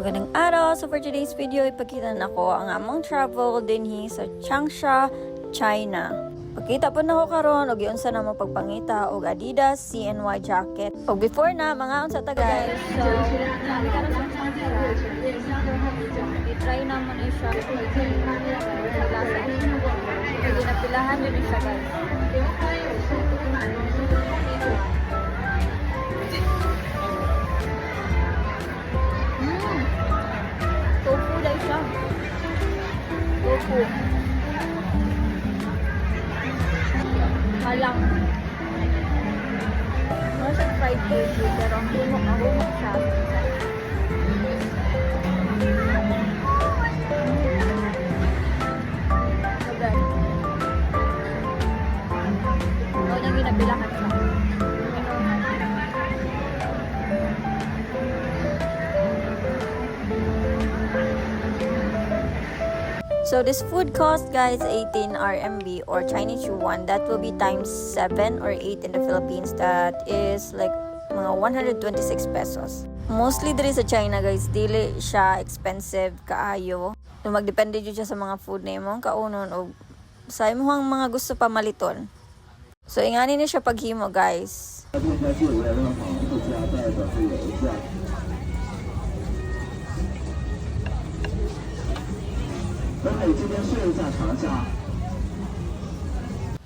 Magandang araw! So for today's video, ipakita na ko ang among travel dinhi sa Changsha, China. Pagkita po na ko karon og giunsa na mo pagpangita og Adidas CNY jacket. Og before na mga unsa ta guys. So, i-try na mo ni siya. Hindi na pilahan yun siya guys. Tofu dahil siya. Tofu. Halang. Mga siya fried tofu, pero ang humok siya. Agad. Ito niyang ginabilakan siya. So this food cost guys 18 RMB or Chinese yuan. That will be times 7 or 8 in the Philippines. That is like mga 126 pesos. Mostly diri sa China guys, dili siya expensive kaayo. So magdepende jud siya sa mga food na imong kaunon o sa imong mga gusto pamaliton. So ingani ni siya paghimo guys.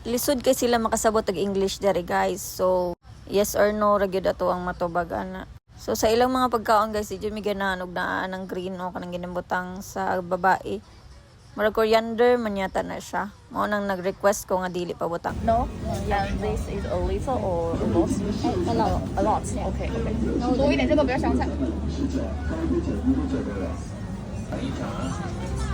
Lisod kay sila makasabot og English dere guys. So yes or no ra gyud ato ang matubag ana. So sa ilang mga pagkaon guys, di mi ganahan og naa ng green o kanang ginibutang sa babae. Mura coriander man yata na siya. Mao nang nag-request ko nga dili pa butang. No? And this is a little or a lot? A lot. A lot. Yeah. Okay, okay. 多一点，这个不要香菜。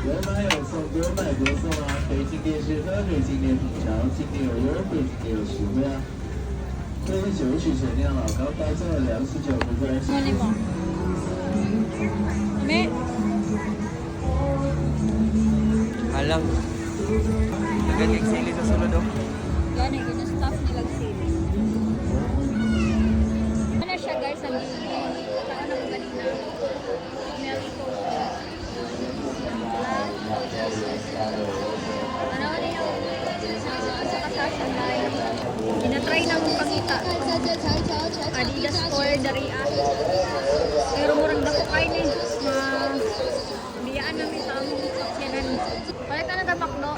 原版有送，有买多送啊！北京电视和北京电品尝，今天有约，北京电有实惠啊！这个酒曲陈酿老高保证了29不再是。Me. Alam. Dagan kay sili sa sulod oh. Gani gina staff nila sili. Ano siya guys, ang kaon ng kanina. Melito. Ano rin sa kasasya live. Ina-try na mong pangita. Adidas store dari pero murang dako kay ni. Biyaan namin sa among sakyanan. Balik ka na tabak no.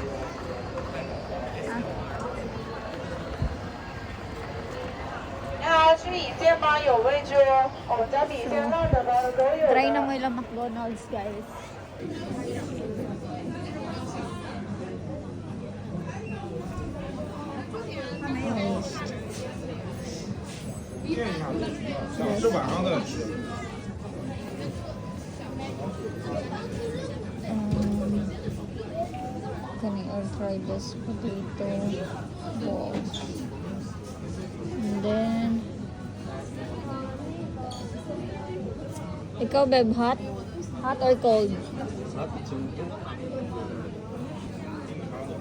Try na mo ilang McDonald's guys. Can I try this potato balls? And then ikaw beb, hot? Hot or cold?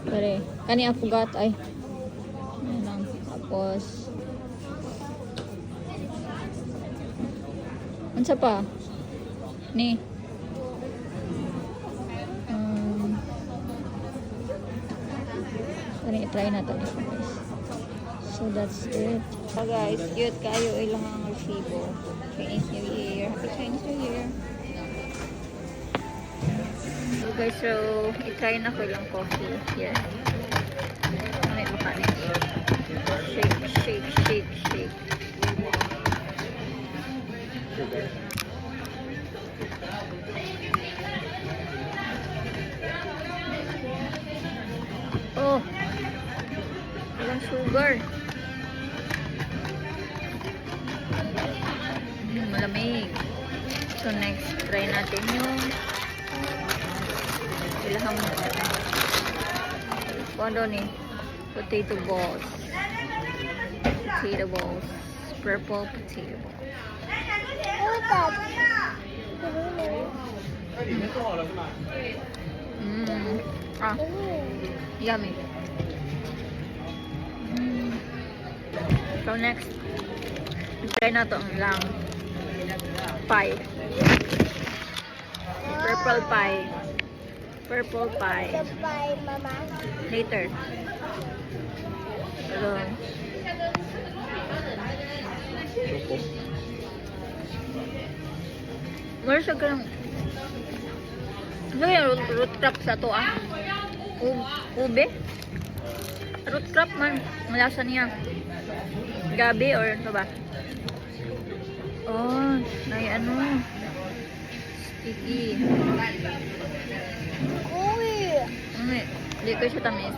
Pare, kani afugat ay. Ayan lang. Tapos unsa pa? Ni. Kani try na to guys. So that's it. So guys, cute kayo ilang ang resibo. Chinese New Year. Happy Chinese New Year. So guys, so i-try na ko yung coffee here. Ano yung makanin? Shake, shake, shake, shake. Oh, walang sugar. Malamig. So next, try natin yung ilahang ano ni potato balls. Potato balls. Purple potato balls. Ah, yummy. So next, try na to ang lang pie. purple pie. Purple pie. Bye, Mama. Later. Pero, wala siya ganun. Ano yung root crop sa to ah? Ube? Root crop man. Malasa niya. Gabi or ano ba? Oh, may ano. Sticky. Uy. Ano eh. Hindi ko siya tamis.